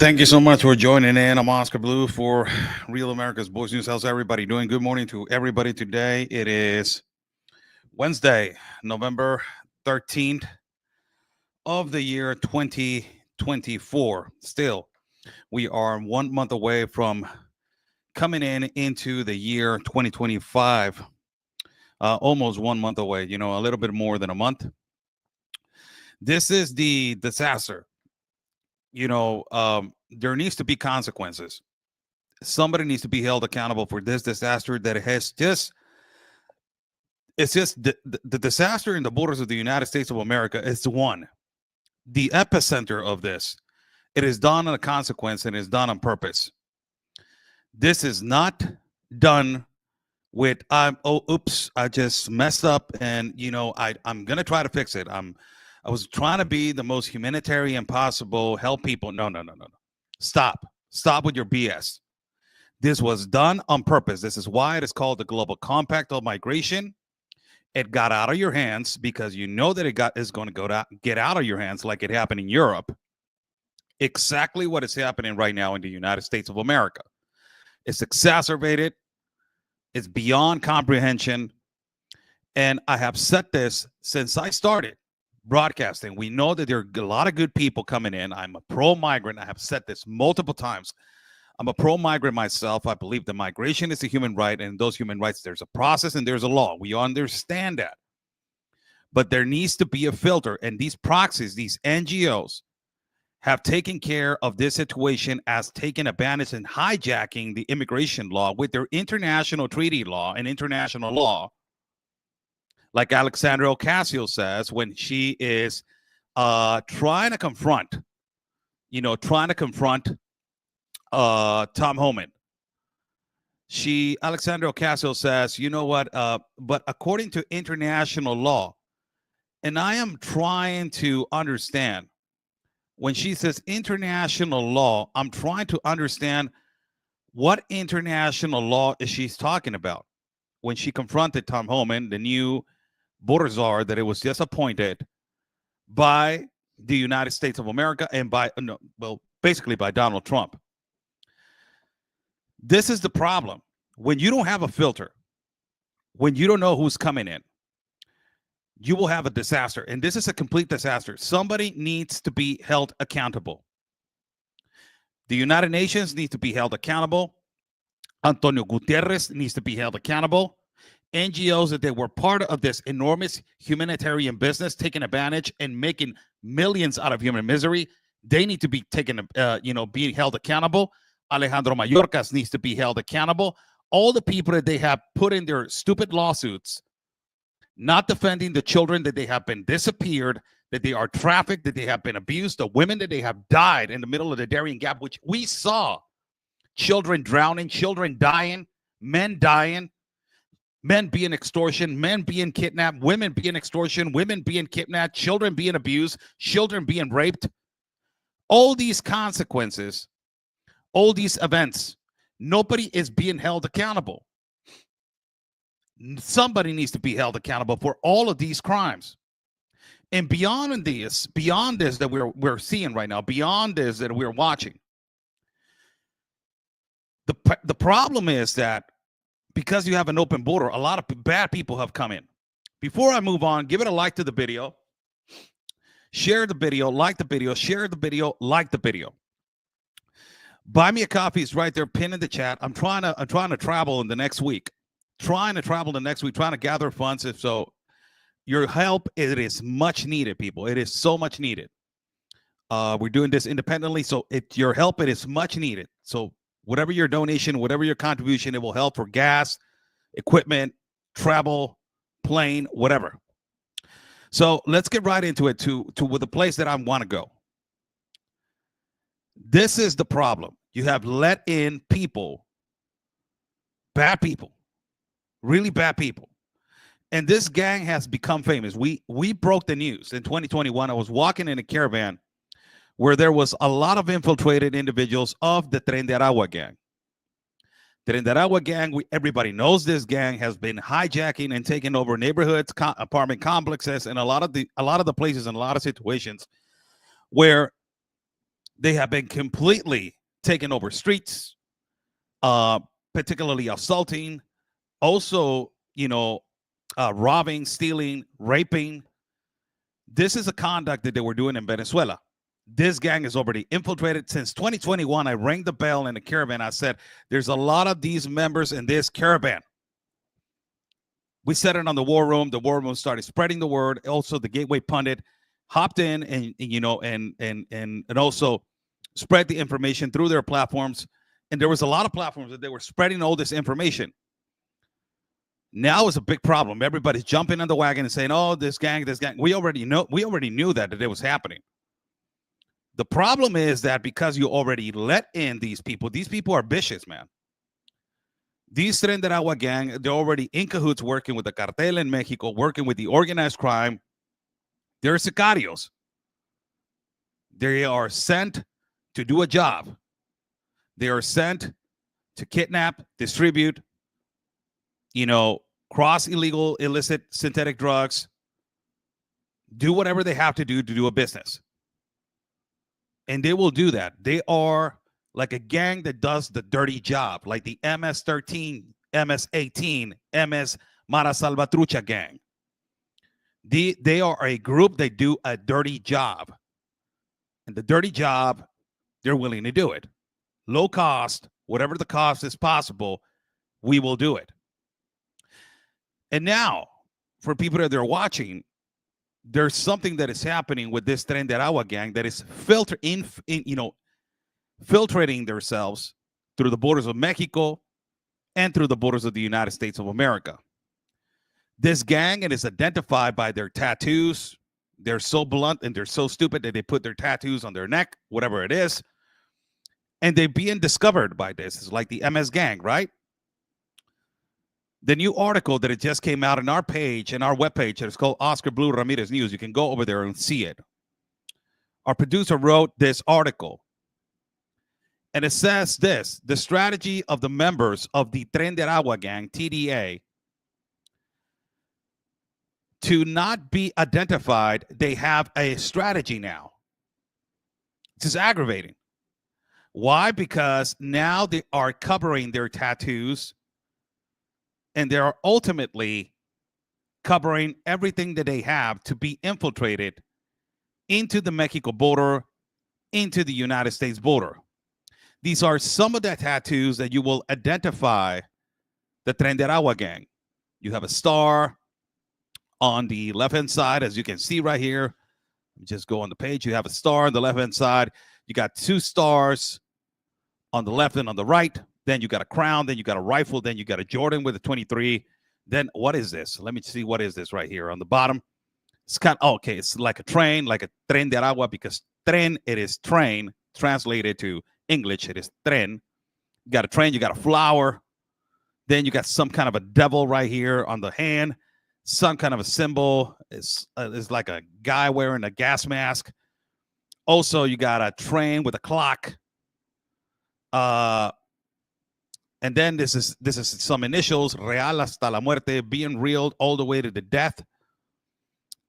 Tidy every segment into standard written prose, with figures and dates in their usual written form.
Thank you so much for joining in. I'm Oscar Blue for Real America's Voice News. How's everybody doing? Good morning to everybody today. It is Wednesday, November 13th of the year 2024. Still, we are 1 month away from coming into the year 2025. Almost 1 month away, a little bit more than a month. This is the disaster. There needs to be consequences. Somebody needs to be held accountable for this disaster that has just it's just the disaster in the borders of the United States of America is the epicenter of this. It is done on a consequence and is done on purpose. This is not done with oops, I just messed up, and I'm gonna try to fix it. I was trying to be the most humanitarian possible, help people. No. Stop with your BS. This was done on purpose. This is why it is called the Global Compact on Migration. It got out of your hands because you know that is going to get out of your hands like it happened in Europe. Exactly what is happening right now in the United States of America. It's exacerbated. It's beyond comprehension. And I have said this since I started broadcasting. We know that there are a lot of good people coming in. I'm a pro-migrant. I have said this multiple times. I'm a pro-migrant myself. I believe that migration is a human right, and those human rights, there's a process and there's a law. We understand that. But there needs to be a filter, and these proxies, these NGOs, have taken care of this situation as taking advantage and hijacking the immigration law with their international treaty law and international law. Like Alexandra Ocasio says when she is trying to confront Tom Homan. Alexandra Ocasio says, you know what? But according to international law, and I am trying to understand when she says international law, I'm trying to understand what international law is she's talking about when she confronted Tom Homan, the new border czar that it was just appointed by the United States of America and basically by Donald Trump. This is the problem. When you don't have a filter, when you don't know who's coming in, you will have a disaster. And this is a complete disaster. Somebody needs to be held accountable. The United Nations needs to be held accountable. Antonio Guterres needs to be held accountable. NGOs that they were part of this enormous humanitarian business, taking advantage and making millions out of human misery, they need to be being held accountable. Alejandro Mayorkas needs to be held accountable. All the people that they have put in their stupid lawsuits, not defending the children that they have been disappeared, that they are trafficked, that they have been abused, the women that they have died in the middle of the Darien Gap, which we saw. Children drowning, children dying, men dying, men being extortion, men being kidnapped, women being extortion, women being kidnapped, children being abused, children being raped. All these consequences, all these events, nobody is being held accountable. Somebody needs to be held accountable for all of these crimes. And beyond this that we're seeing right now, beyond this that we're watching, the problem is that because you have an open border, a lot of bad people have come in. Before I move on, give it a like to the video, share the video, like the video, share the video, like the video. Buy me a coffee is right there, pinned in the chat. I'm trying to travel in the next week. Trying to gather funds. If so, your help, it is much needed, people. It is so much needed. We're doing this independently, so your help, it is much needed. So whatever your donation, whatever your contribution, it will help for gas, equipment, travel, plane, whatever. So let's get right into it to the place that I want to go. This is the problem. You have let in people, bad people, really bad people. And this gang has become famous. We broke the news in 2021. I was walking in a caravan where there was a lot of infiltrated individuals of the Tren de Aragua gang. The Tren de Aragua gang, everybody knows this gang has been hijacking and taking over neighborhoods, apartment complexes, and a lot of the places and a lot of situations where They have been completely taking over streets, particularly assaulting, also, robbing, stealing, raping. This is a conduct that they were doing in Venezuela. This gang is already infiltrated. Since 2021, I rang the bell in the caravan. I said, there's a lot of these members in this caravan. We said it on the war room. The war room started spreading the word. Also, the Gateway pundit hopped in and also spread the information through their platforms. And there was a lot of platforms that they were spreading all this information. Now is a big problem. Everybody's jumping on the wagon and saying, "Oh, this gang." We already knew that it was happening. The problem is that because you already let in these people are vicious, man. These Tren de Aragua gang, they're already in cahoots working with the Cartel in Mexico, working with the organized crime. They're sicarios. They are sent to do a job. They are sent to kidnap, distribute, cross illegal, illicit, synthetic drugs, do whatever they have to do a business. And they will do that. They are like a gang that does the dirty job, like the MS-13, MS-18, MS Mara Salvatrucha gang. They are a group that do a dirty job. And the dirty job, they're willing to do it. Low cost, whatever the cost is possible, we will do it. And now, for people that are watching, there's something that is happening with this Tren de Aragua gang that is filtrating themselves through the borders of Mexico and through the borders of the United States of America. This gang, it is identified by their tattoos. They're so blunt and they're so stupid that they put their tattoos on their neck, whatever it is. And they're being discovered by this. It's like the MS gang, right? The new article that it just came out on our page, and our webpage, it's called Oscar Blue Ramirez News. You can go over there and see it. Our producer wrote this article. And it says this: the strategy of the members of the Tren de Aragua gang, TDA, to not be identified, they have a strategy now. This is aggravating. Why? Because now they are covering their tattoos, and they are ultimately covering everything that they have to be infiltrated into the Mexico border, into the United States border. These are some of the tattoos that you will identify the Tren de Aragua gang. You have a star on the left-hand side, as you can see right here. Just go on the page. You have a star on the left-hand side. You got two stars on the left and on the right. Then you got a crown. Then you got a rifle. Then you got a Jordan with a 23. Then what is this? Let me see. What is this right here on the bottom? It's kind of, okay, it's like a train, like a Tren de Aragua, because tren, it is train. Translated to English, it is tren. You got a train. You got a flower. Then you got some kind of a devil right here on the hand. Some kind of a symbol. It's like a guy wearing a gas mask. Also, you got a train with a clock. And then this is some initials: Real hasta la muerte, being real all the way to the death,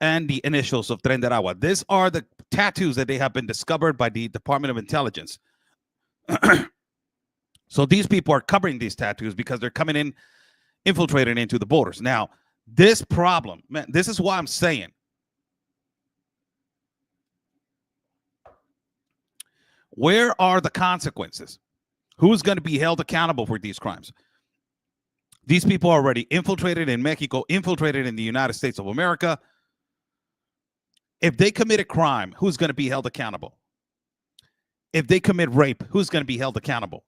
and the initials of Tren de Aragua. These are the tattoos that they have been discovered by the Department of Intelligence. So these people are covering these tattoos because they're coming in, infiltrating into the borders. Now, this problem, man, this is why I'm saying where are the consequences? Who's going to be held accountable for these crimes? These people are already infiltrated in Mexico, infiltrated in the United States of America. If they commit a crime, who's going to be held accountable? If they commit rape, who's going to be held accountable?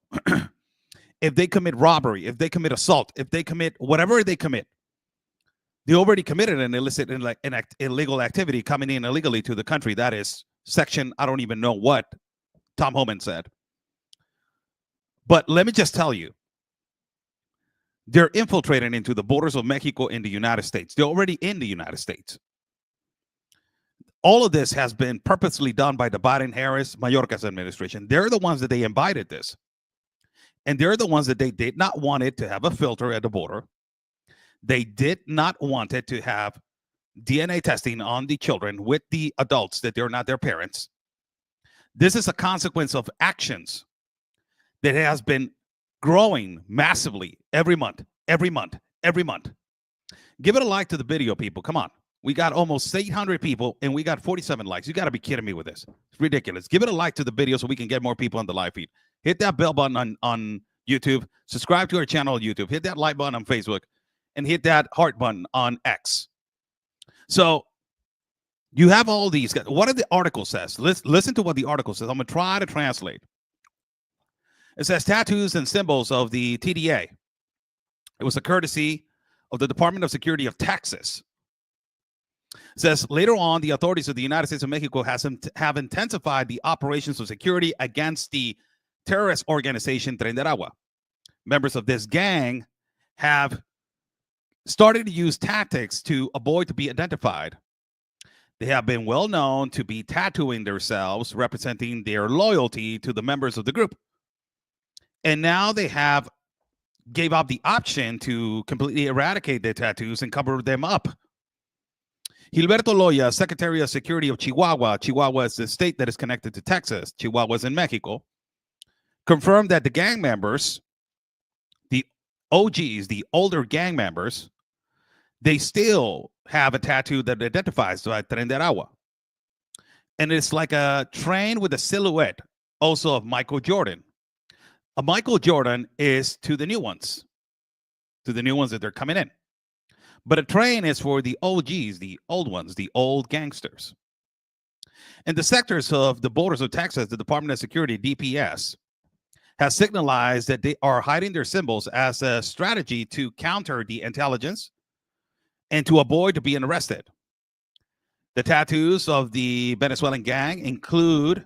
If they commit robbery, if they commit assault, if they commit whatever they commit, they already committed an illicit and like an illegal activity coming in illegally to the country. That is section, I don't even know what Tom Homan said. But let me just tell you, they're infiltrating into the borders of Mexico in the United States. They're already in the United States. All of this has been purposely done by the Biden-Harris Mayorkas administration. They're the ones that they invited this. And they're the ones that they did not want it to have a filter at the border. They did not want it to have DNA testing on the children with the adults that they're not their parents. This is a consequence of actions that has been growing massively every month, every month, every month. Give it a like to the video, people. Come on. We got almost 800 people and we got 47 likes. You got to be kidding me with this. It's ridiculous. Give it a like to the video so we can get more people on the live feed. Hit that bell button on YouTube. Subscribe to our channel on YouTube. Hit that like button on Facebook. And hit that heart button on X. So you have all these. What did the article says? Listen to what the article says. I'm going to try to translate. It says tattoos and symbols of the TDA. It was a courtesy of the Department of Security of Texas. It says later on, the authorities of the United States of Mexico have intensified the operations of security against the terrorist organization Tren de Aragua. Members of this gang have started to use tactics to avoid to be identified. They have been well known to be tattooing themselves, representing their loyalty to the members of the group. And now they have gave up the option to completely eradicate their tattoos and cover them up. Gilberto Loya, Secretary of Security of Chihuahua, Chihuahua is the state that is connected to Texas, Chihuahua is in Mexico, confirmed that the gang members, the OGs, the older gang members, they still have a tattoo that identifies Tren de Aragua. And it's like a train with a silhouette also of Michael Jordan. A Michael Jordan is to the new ones that they're coming in. But a train is for the OGs, the old ones, the old gangsters. In the sectors of the borders of Texas, the Department of Security, DPS, has signalized that they are hiding their symbols as a strategy to counter the intelligence and to avoid being arrested. The tattoos of the Venezuelan gang include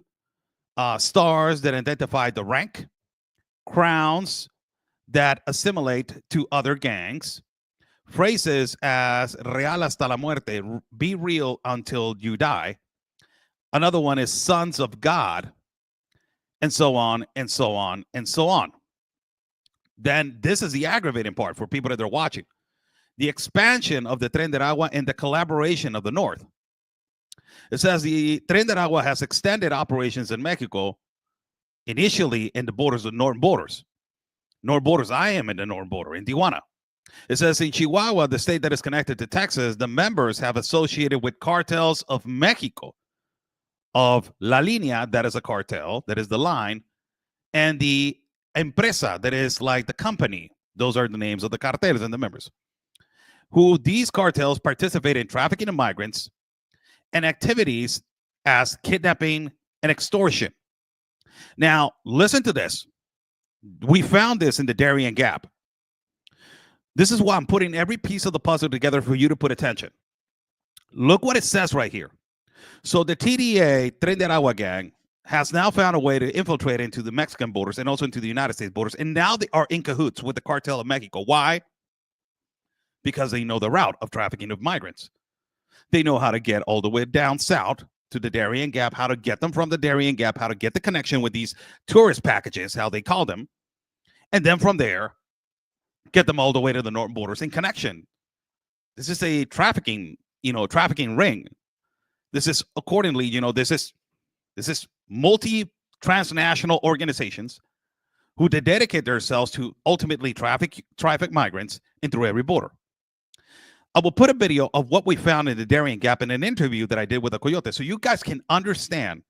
stars that identify the rank, crowns that assimilate to other gangs, phrases as real hasta la muerte, be real until you die. Another one is sons of God, and so on, and so on, and so on. Then this is the aggravating part for people that are watching. The expansion of the Tren de Aragua and the collaboration of the North. It says the Tren de Aragua has extended operations in Mexico, initially in the borders of northern borders. Northern borders, I am in the northern border, in Tijuana. It says in Chihuahua, the state that is connected to Texas, the members have associated with cartels of Mexico, of La Línea, that is a cartel, that is the line, and the empresa, that is like the company. Those are the names of the cartels and the members. Who these cartels participate in trafficking of migrants and activities as kidnapping and extortion. Now, listen to this. We found this in the Darien Gap. This is why I'm putting every piece of the puzzle together for you to put attention. Look what it says right here. So the TDA, Tren de Aragua gang, has now found a way to infiltrate into the Mexican borders and also into the United States borders. And now they are in cahoots with the cartel of Mexico. Why? Because they know the route of trafficking of migrants. They know how to get all the way down south to the Darien Gap, how to get them from the Darien Gap, how to get the connection with these tourist packages, how they call them. And then from there, get them all the way to the northern borders in connection. This is a trafficking, trafficking ring. This is accordingly, this is multi-transnational organizations who dedicate themselves to ultimately traffic migrants in through every border. I will put a video of what we found in the Darien Gap in an interview that I did with a coyote, so you guys can understand.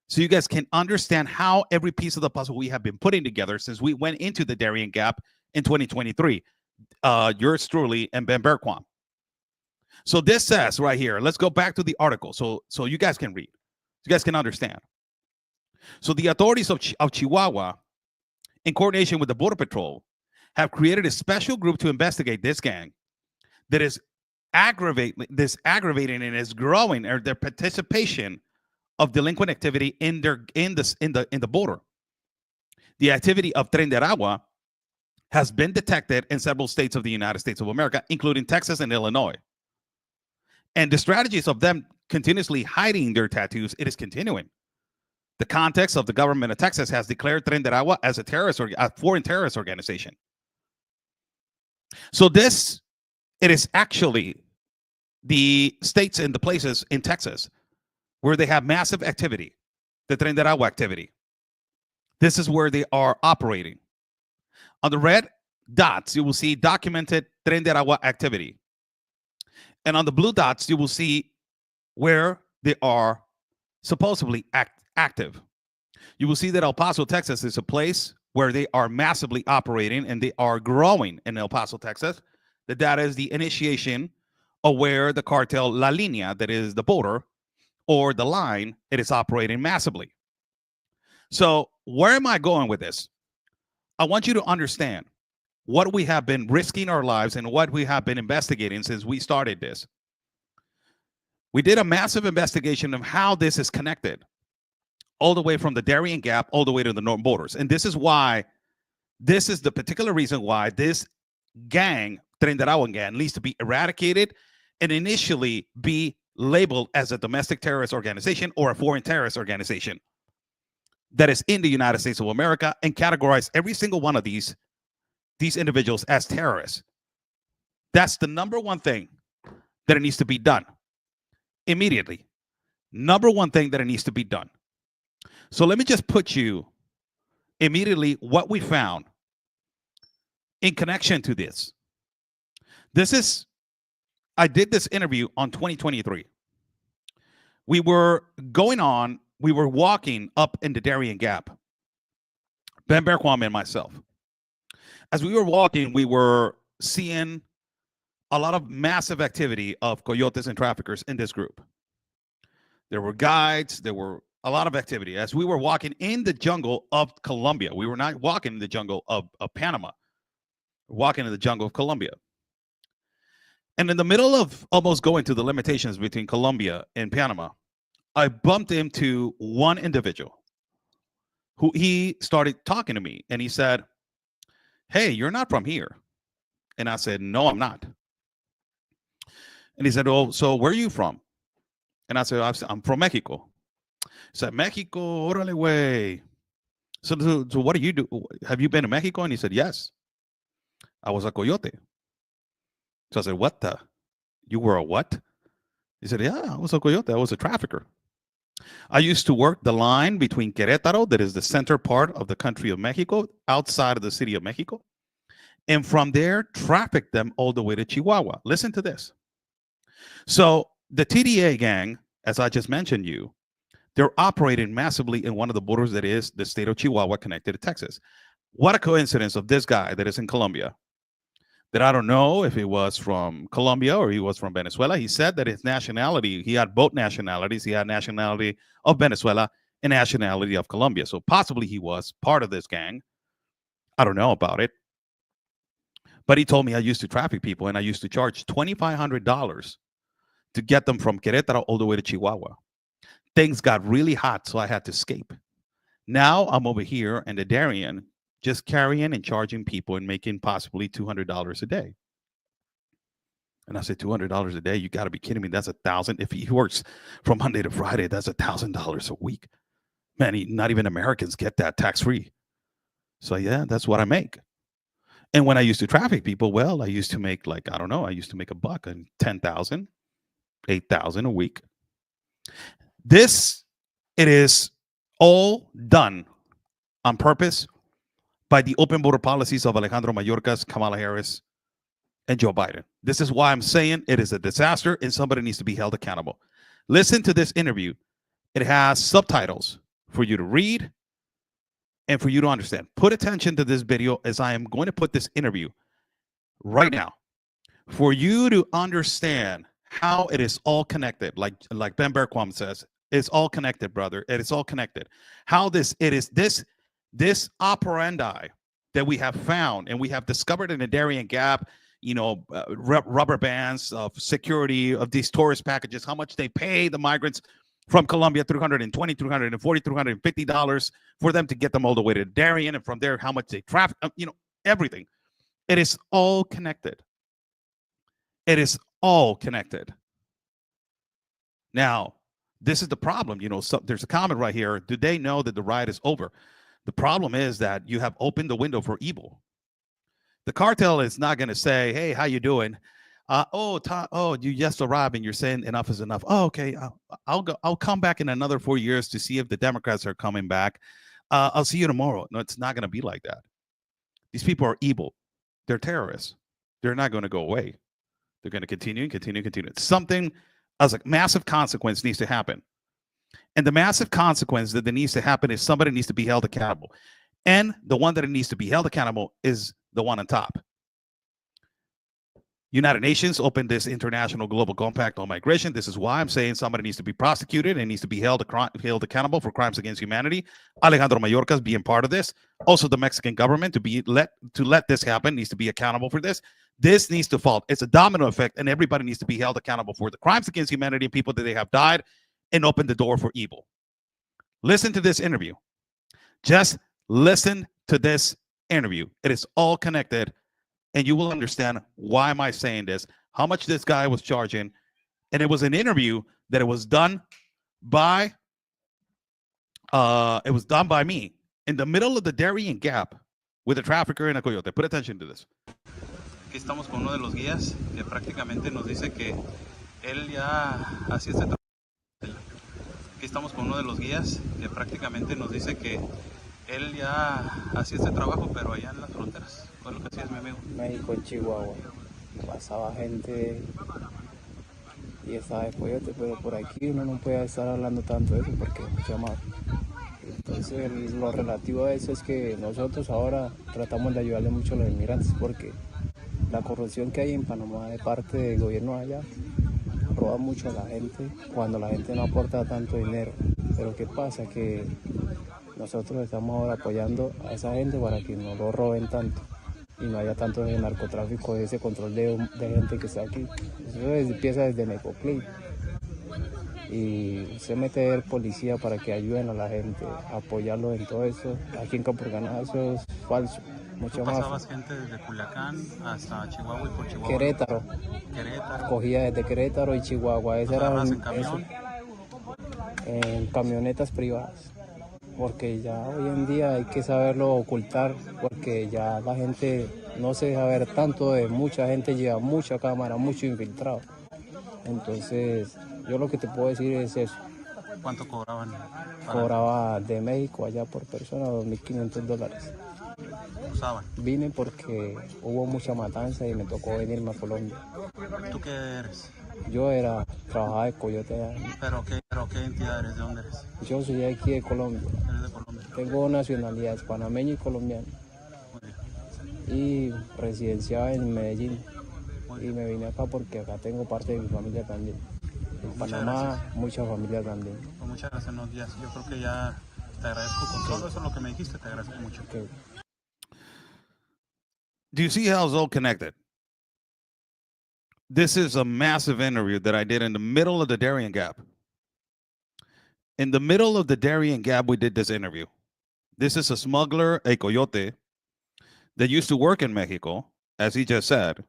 So you guys can understand how every piece of the puzzle we have been putting together since we went into the Darien Gap in 2023. Yours truly and Ben Berquam. So this says right here, let's go back to the article so you guys can read. You guys can understand. So the authorities of Chihuahua, in coordination with the Border Patrol, have created a special group to investigate this gang that is aggravating and is growing or their participation of delinquent activity in the border. The activity of Tren de Aragua has been detected in several states of the United States of America, including Texas and Illinois. And the strategies of them continuously hiding their tattoos, it is continuing. The context of the government of Texas has declared Tren de Aragua as a foreign terrorist organization. So it is actually the states and the places in Texas where they have massive activity. the Tren de Aragua activity. This is where they are operating. On the red dots, you will see documented Tren de Aragua activity. And on the blue dots, you will see where they are supposedly active. You will see that El Paso, Texas is a place where they are massively operating and they are growing in El Paso, Texas. That is the initiation of where the cartel La Línea, that is the border, or the line, it is operating massively. So where am I going with this? I want you to understand what we have been risking our lives and what we have been investigating since we started this. We did a massive investigation of how this is connected, all the way from the Darien Gap all the way to the northern borders. And this is why, this is the particular reason why this gang, Tren de Aragua gang, needs to be eradicated and initially be labeled as a domestic terrorist organization or a foreign terrorist organization that is in the United States of America, and categorize every single one of these individuals as terrorists. That's the number one thing that it needs to be done immediately. Number one thing that it needs to be done. So let me just put you immediately what we found in connection to this. I did this interview on 2023. We were walking up in the Darien Gap, Ben Berquam and myself. As we were walking, we were seeing a lot of massive activity of coyotes and traffickers in this group. There were guides, there were a lot of activity. As we were walking in the jungle of Colombia, we were not walking in the jungle of Panama, we're walking in the jungle of Colombia. And in the middle of almost going to the limitations between Colombia and Panama, I bumped into one individual who he started talking to me, and he said, "Hey, you're not from here." And I said, "No, I'm not." And he said, "Oh, so where are you from?" And I said, "I'm from Mexico." He said, "Mexico, órale, güey. So what do you do? Have you been to Mexico?" And he said, "Yes. I was a coyote." So I said, "What the? You were a what?" He said, "Yeah, I was a coyote. I was a trafficker. I used to work the line between Querétaro, that is the center part of the country of Mexico, outside of the city of Mexico, and from there, traffic them all the way to Chihuahua." Listen to this. So the TDA gang, as I just mentioned they're operating massively in one of the borders that is the state of Chihuahua connected to Texas. What a coincidence of this guy that is in Colombia, that I don't know if he was from Colombia or he was from Venezuela. He said that his nationality, he had both nationalities. He had nationality of Venezuela and nationality of Colombia. So possibly he was part of this gang. I don't know about it. But he told me, "I used to traffic people and I used to charge $2,500 to get them from Querétaro all the way to Chihuahua. Things got really hot, so I had to escape. Now I'm over here in the Darien, just carrying and charging people and making possibly $200 a day." And I said, $200 a day? You got to be kidding me. That's $1,000. If he works from Monday to Friday, that's $1,000 a week. Man, not even Americans get that tax-free. So yeah, that's what I make. And when I used to traffic people, well, I used to make like, I don't know, I used to make $1 and 10,000, 8,000 a week. It is all done on purpose by the open border policies of Alejandro Mayorkas, Kamala Harris, and Joe Biden. This is why I'm saying it is a disaster and somebody needs to be held accountable. Listen to this interview. It has subtitles for you to read and for you to understand. Put attention to this video as I am going to put this interview right now for you to understand how it is all connected. Like Ben Berquam says, it's all connected, brother. It is all connected. How this operandi that we have found and we have discovered in the Darien Gap, rubber bands of security of these tourist packages, how much they pay the migrants from Colombia, $320, $340, $350 for them to get them all the way to Darien, and from there, how much they traffic, everything. It is all connected. It is all connected. Now, this is the problem. So there's a comment right here. Do they know that the riot is over? The problem is that you have opened the window for evil. The cartel is not going to say, "Hey, how you doing? You just arrived and you're saying enough is enough. Oh, okay. I'll come back in another 4 years to see if the Democrats are coming back. I'll see you tomorrow. No, it's not going to be like that. These people are evil. They're terrorists. They're not going to go away. They're going to continue. Something as a massive consequence needs to happen. And the massive consequence that needs to happen is somebody needs to be held accountable. And the one that needs to be held accountable is the one on top. United Nations opened this international global compact on migration. This is why I'm saying somebody needs to be prosecuted and needs to be held accountable for crimes against humanity. Alejandro Mayorkas being part of this. Also, the Mexican government to let this happen needs to be accountable for this. This needs to fall. It's a domino effect, and everybody needs to be held accountable for the crimes against humanity and people that they have died and open the door for evil. Listen to this interview. Just listen to this interview. It is all connected. And you will understand why am I saying this, how much this guy was charging. And it was an interview that it was done by me in the middle of the Darien Gap with a trafficker and a coyote. Put attention to this. Aquí estamos con uno de los guías que prácticamente nos dice que él ya hacía este trabajo. Aquí estamos con uno de los guías que prácticamente nos dice que él ya hacía este trabajo, pero allá en las fronteras. Fue lo que hacía mi amigo. México, en Chihuahua. Pasaba gente y estaba de coyote, pero por aquí uno no puede estar hablando tanto de eso porque es mucha más. Entonces, lo relativo a eso es que nosotros ahora tratamos de ayudarle mucho a los inmigrantes porque la corrupción que hay en Panamá de parte del gobierno allá roba mucho a la gente cuando la gente no aporta tanto dinero. Pero ¿qué pasa? Que nosotros estamos ahora apoyando a esa gente para que no lo roben tanto y no haya tanto de narcotráfico, ese control de gente que está aquí. Eso empieza desde Necoclí y se mete el policía para que ayuden a la gente, a apoyarlo en todo eso. Aquí en Capurganá eso es falso. Mucho más. ¿Pasabas gente desde Culiacán hasta Chihuahua y por Chihuahua? Querétaro. Cogía desde Querétaro y Chihuahua. Ese era en camión? En camionetas privadas. Porque ya hoy en día hay que saberlo ocultar, porque ya la gente no se deja ver tanto, de mucha gente lleva mucha cámara, mucho infiltrado. Entonces, yo lo que te puedo decir es eso. ¿Cuánto cobraban? Cobraba de México allá por persona $2,500. ¿Usaban? Vine porque hubo mucha matanza y me tocó venirme a Colombia. ¿Tú qué eres? Yo trabajaba de coyote allá. ¿Pero qué entidad eres? ¿De dónde eres? Yo soy de aquí de Colombia. ¿Eres de Colombia? Tengo nacionalidades panameña y colombiana. Y residenciaba en Medellín. Y me vine acá porque acá tengo parte de mi familia también. En Panamá, mucha familia también. Pues muchas gracias, no, yo creo que ya te agradezco con todo eso lo que me dijiste, te agradezco mucho. Okay. Do you see how it's all connected? This is a massive interview that I did in the middle of the Darien Gap. In the middle of the Darien Gap, we did this interview. This is a smuggler, a coyote, that used to work in Mexico, as he just said.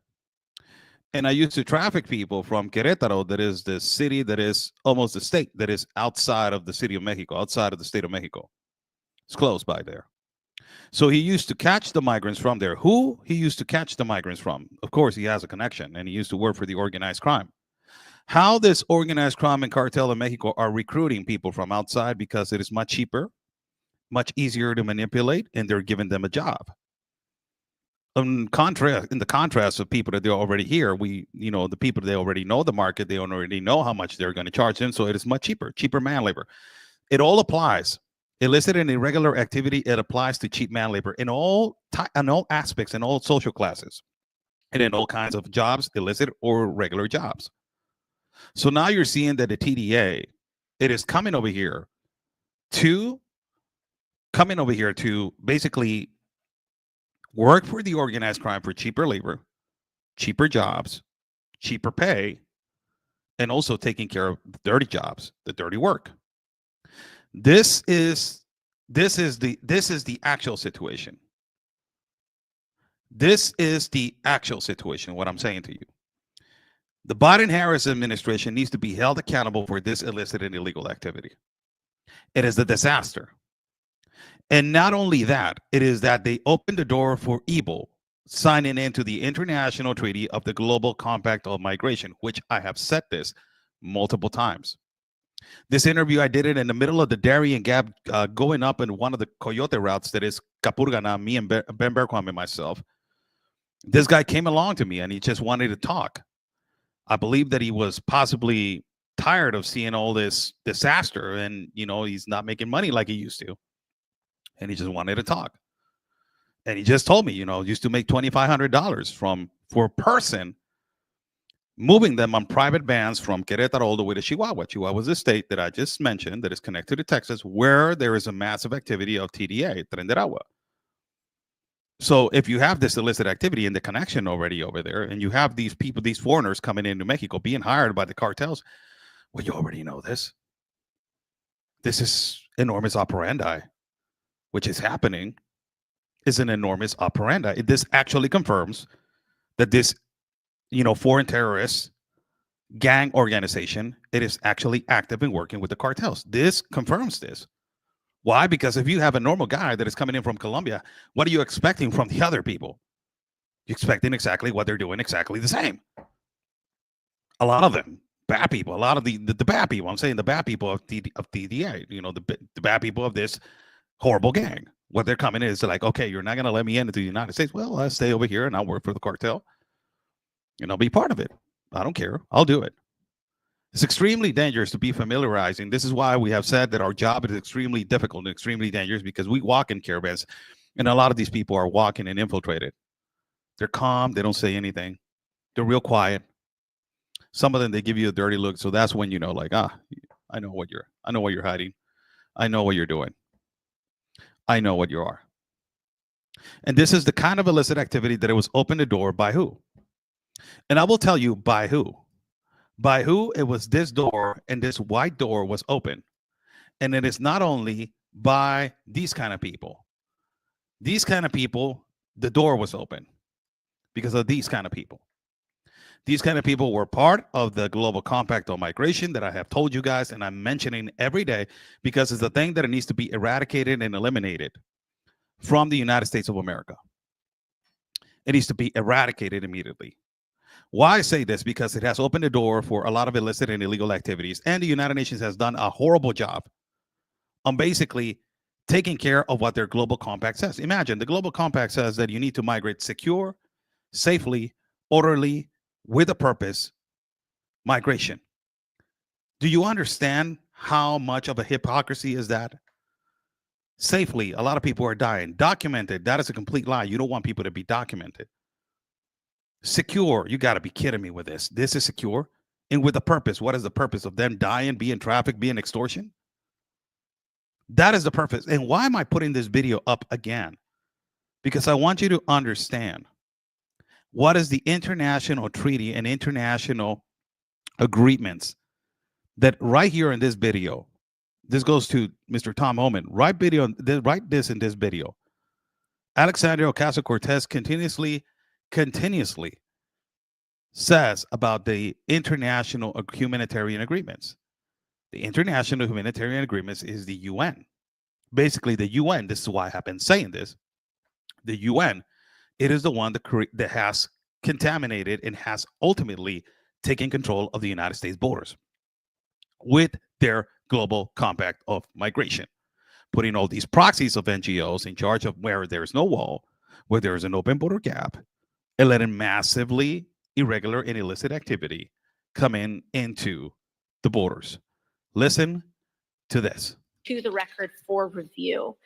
And I used to traffic people from Querétaro, that is the city that is almost the state that is outside of the city of Mexico, outside of the state of Mexico. It's close by there. So he used to catch the migrants from there. Who he used to catch the migrants from? Of course, he has a connection, and he used to work for the organized crime. How this organized crime and cartel in Mexico are recruiting people from outside because it is much cheaper, much easier to manipulate, and they're giving them a job. In the contrast of people that they're already here, the people, they already know the market, they already know how much they're going to charge them, so it is much cheaper man labor. It all applies. Illicit and irregular activity, it applies to cheap man labor in all aspects, in all social classes, and in all kinds of jobs, illicit or regular jobs. So now you're seeing that the TDA, it is coming over here to basically work for the organized crime for cheaper labor, cheaper jobs, cheaper pay, and also taking care of the dirty jobs, the dirty work. This is the actual situation. This is the actual situation, what I'm saying to you. The Biden-Harris administration needs to be held accountable for this illicit and illegal activity. It is a disaster. And not only that, it is that they opened the door for evil signing into the International Treaty of the Global Compact of Migration, which I have said this multiple times. This interview, I did it in the middle of the Darien Gap, going up in one of the Coyote routes that is Capurgana, me and Ben Berquam and myself. This guy came along to me and he just wanted to talk. I believe that he was possibly tired of seeing all this disaster, and he's not making money like he used to, and he just wanted to talk. And he just told me, used to make $2,500 for a person, moving them on private vans from Querétaro all the way to Chihuahua. Chihuahua is the state that I just mentioned that is connected to Texas, where there is a massive activity of TDA, Tren de Aragua. So if you have this illicit activity in the connection already over there, and you have these people, these foreigners coming into Mexico being hired by the cartels, well, you already know this. This is enormous operandi, which is happening, is an enormous operandi. This actually confirms that this, foreign terrorist gang organization, it is actually active in working with the cartels. This confirms this. Why? Because if you have a normal guy that is coming in from Colombia, what are you expecting from the other people? You're expecting exactly what they're doing, exactly the same. A lot of them, bad people, a lot of the bad people, I'm saying the bad people of TDA, the bad people of this horrible gang. What they're coming in is like, okay, you're not going to let me into the United States. Well, I'll stay over here and I'll work for the cartel. I'll be part of it. I don't care. I'll do it. It's extremely dangerous to be familiarizing. This is why we have said that our job is extremely difficult and extremely dangerous, because we walk in caravans, and a lot of these people are walking and infiltrated. They're calm. They don't say anything. They're real quiet. Some of them, they give you a dirty look. So that's when I know what you're hiding. I know what you're doing. I know what you are. And this is the kind of illicit activity that it was opened the door by who? And I will tell you by who. By who? It was this door, and this white door was open. And it is not only by these kind of people. These kind of people, the door was open because of these kind of people. These kind of people were part of the Global Compact on Migration that I have told you guys, and I'm mentioning every day because it's the thing that it needs to be eradicated and eliminated from the United States of America. It needs to be eradicated immediately. Why I say this? Because it has opened the door for a lot of illicit and illegal activities, and the United Nations has done a horrible job on basically taking care of what their Global Compact says. Imagine the Global Compact says that you need to migrate secure, safely, orderly, with a purpose, migration. Do you understand how much of a hypocrisy is that? Safely, a lot of people are dying. Documented, that is a complete lie. You don't want people to be documented. Secure, you got to be kidding me with this. This is secure and with a purpose. What is the purpose of them dying, being trafficked, being extortion? That is the purpose. And why am I putting this video up again? Because I want you to understand what is the international treaty and international agreements that right here in this video, this goes to Mr. Tom Homan, write this in this video. Alexandria Ocasio-Cortez continuously says about the international humanitarian agreements. The international humanitarian agreements is the UN. Basically, the UN, this is why I have been saying this, the UN, it is the one that has contaminated and has ultimately taken control of the United States borders with their Global Compact of Migration, putting all these proxies of NGOs in charge of where there's no wall, where there is an open border gap, and letting massively irregular and illicit activity come into the borders. Listen to this. To the record for review.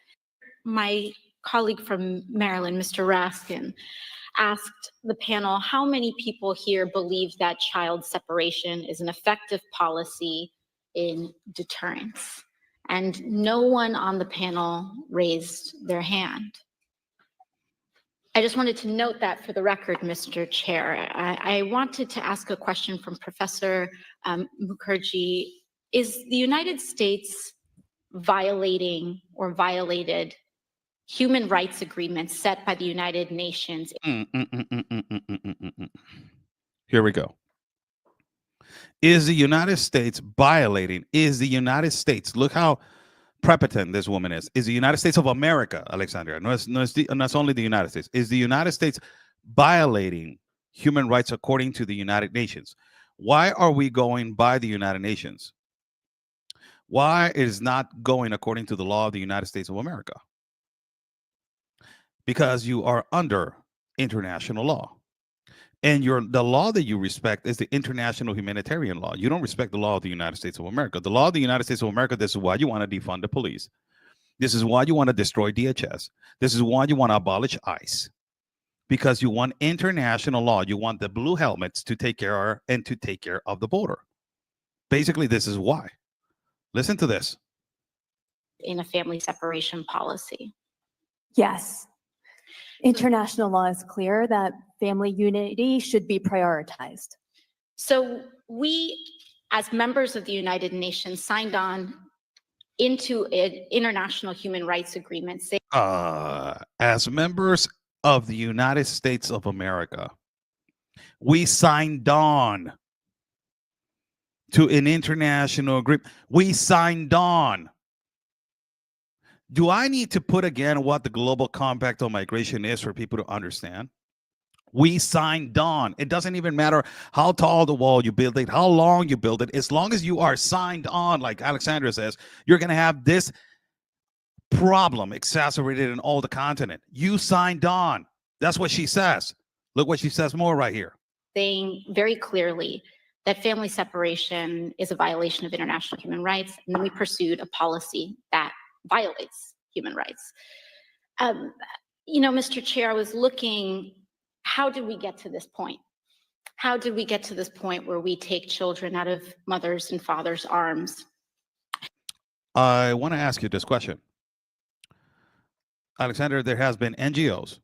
My colleague from Maryland, Mr. Raskin, asked the panel how many people here believe that child separation is an effective policy in deterrence. And no one on the panel raised their hand. I just wanted to note that for the record, Mr. Chair. I wanted to ask a question from Professor Mukherjee. Is the United States violating or violated human rights agreements set by the United Nations? Here we go. Is the United States violating? Is the United States, look how prepotent this woman is the United States of America, Alexandria. No, it's only the United States. Is the United States violating human rights according to the United Nations. Why are we going by the United Nations? Why is not going according to the law of the United States of America? Because you are under international law. And the law that you respect is the international humanitarian law. You don't respect the law of the United States of America. The law of the United States of America, this is why you want to defund the police. This is why you want to destroy DHS. This is why you want to abolish ICE. Because you want international law. You want the blue helmets to take care of the border. Basically, this is why. Listen to this. In a family separation policy. Yes. International law is clear that family unity should be prioritized. So we, as members of the United Nations, signed on into an international human rights agreement. As members of the United States of America, we signed on to an international agreement. We signed on. Do I need to put again what the Global Compact on Migration is for people to understand? We signed on. It doesn't even matter how tall the wall you build it, how long you build it. As long as you are signed on, like Alexandra says, you're going to have this problem exacerbated in all the continent. You signed on. That's what she says. Look what she says more right here. Saying very clearly that family separation is a violation of international human rights. And then we pursued a policy that violates human rights. Mr. Chair, I was looking, how did we get to this point? How did we get to this point where we take children out of mothers' and fathers' arms? I want to ask you this question. Alexander, there has been NGOs,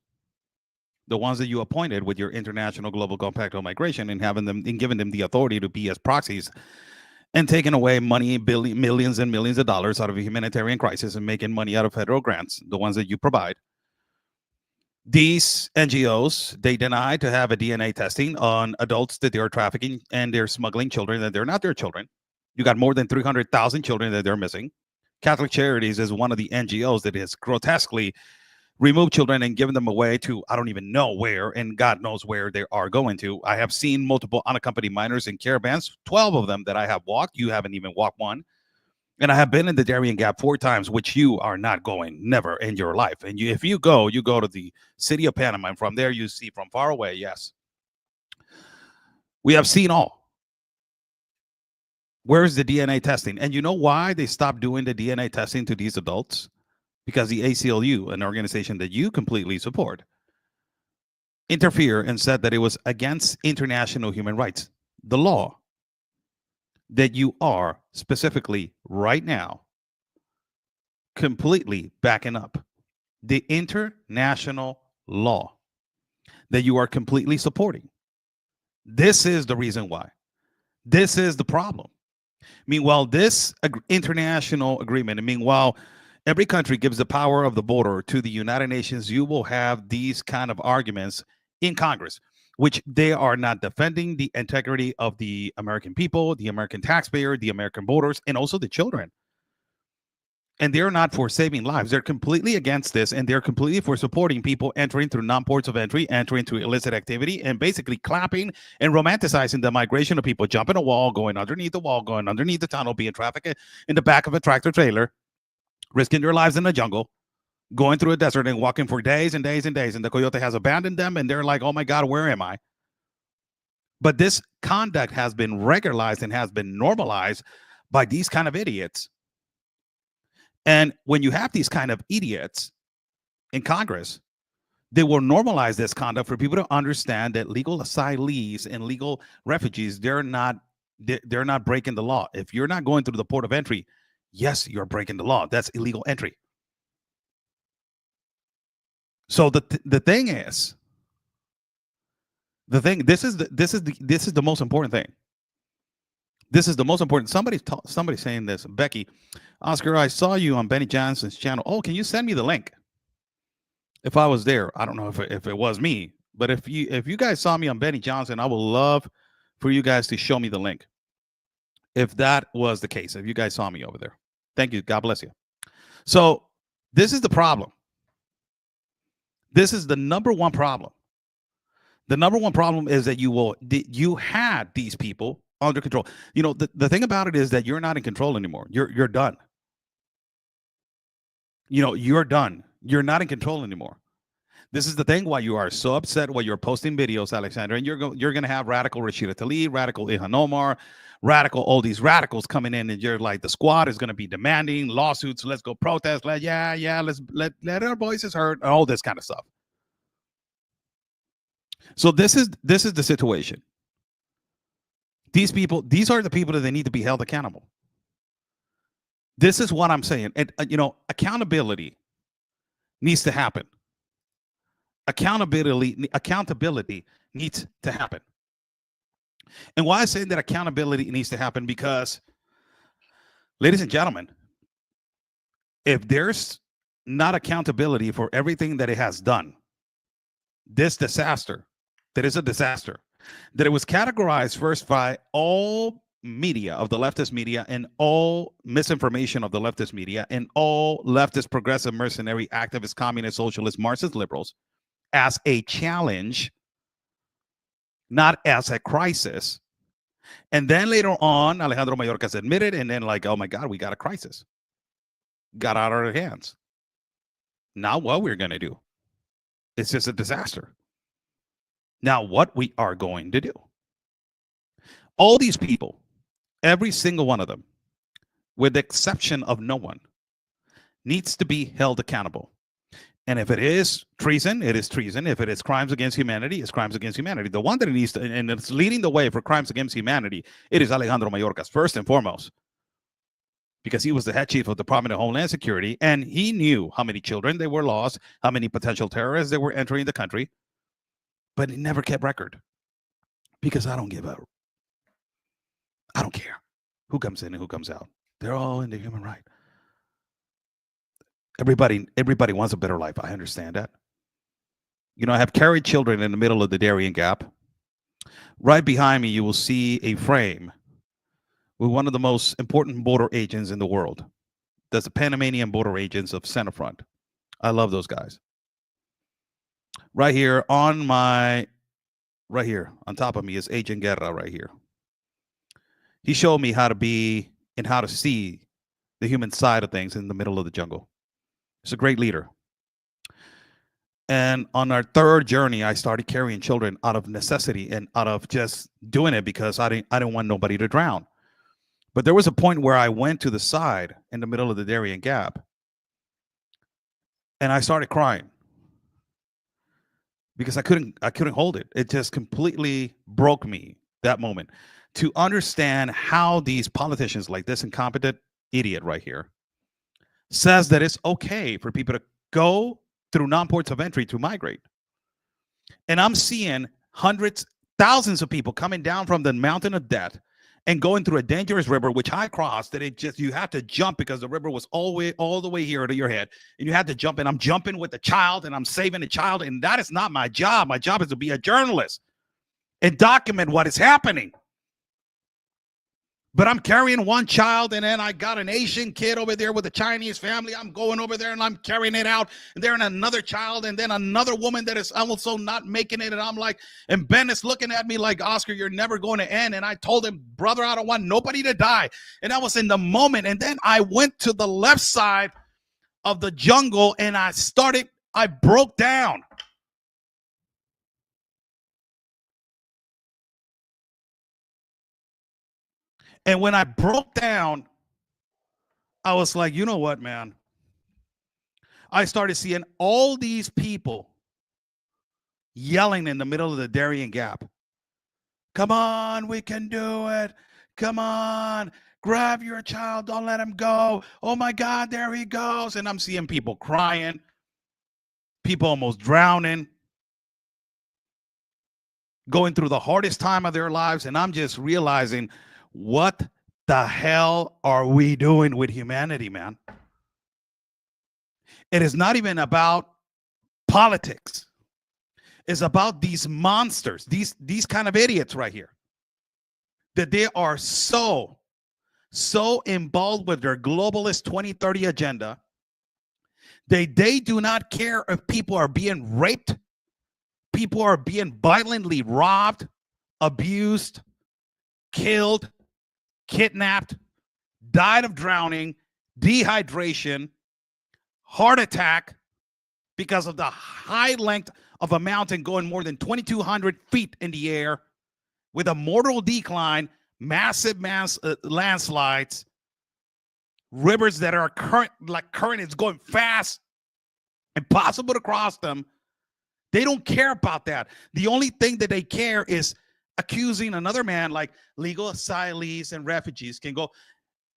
the ones that you appointed with your International Global Compact on Migration and giving them the authority to be as proxies and taking away money, millions and millions of dollars out of a humanitarian crisis and making money out of federal grants, the ones that you provide. These NGOs, they deny to have a DNA testing on adults that they're trafficking and they're smuggling children that they're not their children. You got more than 300,000 children that they're missing. Catholic Charities is one of the NGOs that has grotesquely removed children and given them away to, I don't even know where, and God knows where they are going to. I have seen multiple unaccompanied minors in caravans, 12 of them that I have walked. You haven't even walked one. And I have been in the Darien Gap 4 times, which you are not going, never in your life. And if you go to the city of Panama, and from there you see from far away, yes. We have seen all. Where's the DNA testing? And you know why they stopped doing the DNA testing to these adults? Because the ACLU, an organization that you completely support, interfered and said that it was against international human rights, the law that you are specifically right now completely backing up, the international law that you are completely supporting. This is the reason why. This is the problem. Meanwhile, this international agreement, and meanwhile, every country gives the power of the border to the United Nations, you will have these kind of arguments in Congress, which they are not defending the integrity of the American people, the American taxpayer, the American borders, and also the children. And they're not for saving lives. They're completely against this, and they're completely for supporting people entering through non-ports of entry, entering through illicit activity, and basically clapping and romanticizing the migration of people, jumping a wall, going underneath the wall, going underneath the tunnel, being trafficked in the back of a tractor trailer, risking their lives in the jungle, going through a desert and walking for days and days and days. And the coyote has abandoned them, and they're like, oh my God, where am I? But this conduct has been regularized and has been normalized by these kind of idiots. And when you have these kind of idiots in Congress, they will normalize this conduct for people to understand that legal asylees and legal refugees, they're not breaking the law. If you're not going through the port of entry, yes, you're breaking the law. That's illegal entry. So the thing is, this is the most important thing. This is the most important. Somebody saying this, Becky, Oscar, I saw you on Benny Johnson's channel. Oh, can you send me the link? If I was there, I don't know if it was me, but if you guys saw me on Benny Johnson, I would love for you guys to show me the link. If that was the case, if you guys saw me over there, thank you. God bless you. So this is the problem. This is the number one problem. The number one problem is that you had these people under control. You know, the thing about it is that you're not in control anymore. You're done. You know, you're done. You're not in control anymore. This is the thing why you are so upset while you're posting videos, Alexandra, and you're going to have radical Rashida Tlaib, radical Ilhan Omar, radical, all these radicals coming in, and you're like, the squad is going to be demanding lawsuits. Let's go protest. Let's let our voices heard, all this kind of stuff. So this is the situation. These are the people that they need to be held accountable. This is what I'm saying. And, you know, accountability needs to happen. Accountability needs to happen. And why I say that accountability needs to happen, because, ladies and gentlemen, if there's not accountability for everything that it has done, this disaster, that is a disaster, that it was categorized first by all media of the leftist media and all misinformation of the leftist media and all leftist, progressive, mercenary, activist, communist, socialist, Marxist liberals as a challenge, not as a crisis. And then later on, Alejandro Mayorkas admitted, and then like, oh my God, we got a crisis. Got out of our hands. Now what we're going to do? It's just a disaster. Now what we are going to do? All these people, every single one of them, with the exception of no one, needs to be held accountable. And if it is treason, it is treason. If it is crimes against humanity, it's crimes against humanity. The one that it needs to, and it's leading the way for crimes against humanity, it is Alejandro Mayorkas, first and foremost, because he was the head chief of the Department of Homeland Security, and he knew how many children they were lost, how many potential terrorists that were entering the country, but he never kept record, because I don't give a, I don't care who comes in and who comes out. They're all in the human right. Everybody wants a better life. I understand that. You know, I have carried children in the middle of the Darien Gap. Right behind me, you will see a frame with one of the most important border agents in the world. That's the Panamanian border agents of Centerfront. I love those guys. Right here on top of me is Agent Guerra right here. He showed me how to be and how to see the human side of things in the middle of the jungle. He's a great leader. And on our third journey, I started carrying children out of necessity and out of just doing it because I didn't want nobody to drown. But there was a point where I went to the side in the middle of the Darien Gap and I started crying because I couldn't hold it. It just completely broke me, that moment, to understand how these politicians, like this incompetent idiot right here, says that it's okay for people to go through non-ports of entry to migrate. And I'm seeing hundreds, thousands of people coming down from the mountain of death and going through a dangerous river, which I crossed, that it just, you have to jump because the river was all the way here to your head. And you had to jump, and I'm jumping with the child and I'm saving the child. And that is not my job. My job is to be a journalist and document what is happening. But I'm carrying one child, and then I got an Asian kid over there with a Chinese family. I'm going over there, and I'm carrying it out. And there's another child, and then another woman that is also not making it. And I'm like, and Ben is looking at me like, Oscar, you're never going to end. And I told him, brother, I don't want nobody to die. And I was in the moment. And then I went to the left side of the jungle, and I broke down. And when I broke down, I was like, you know what, man? I started seeing all these people yelling in the middle of the Darien Gap. Come on, we can do it. Come on, grab your child. Don't let him go. Oh my God, there he goes. And I'm seeing people crying, people almost drowning, going through the hardest time of their lives. And I'm just realizing, what the hell are we doing with humanity, man? It is not even about politics. It's about these monsters, these kind of idiots right here, that they are so involved with their globalist 2030 agenda. They do not care if people are being raped, people are being violently robbed, abused, killed, kidnapped, died of drowning, dehydration, heart attack, because of the high length of a mountain going more than 2,200 feet in the air with a mortal decline, massive landslides, rivers that are current, it's going fast, impossible to cross them. They don't care about that. The only thing that they care is accusing another man, like legal asylees and refugees can go.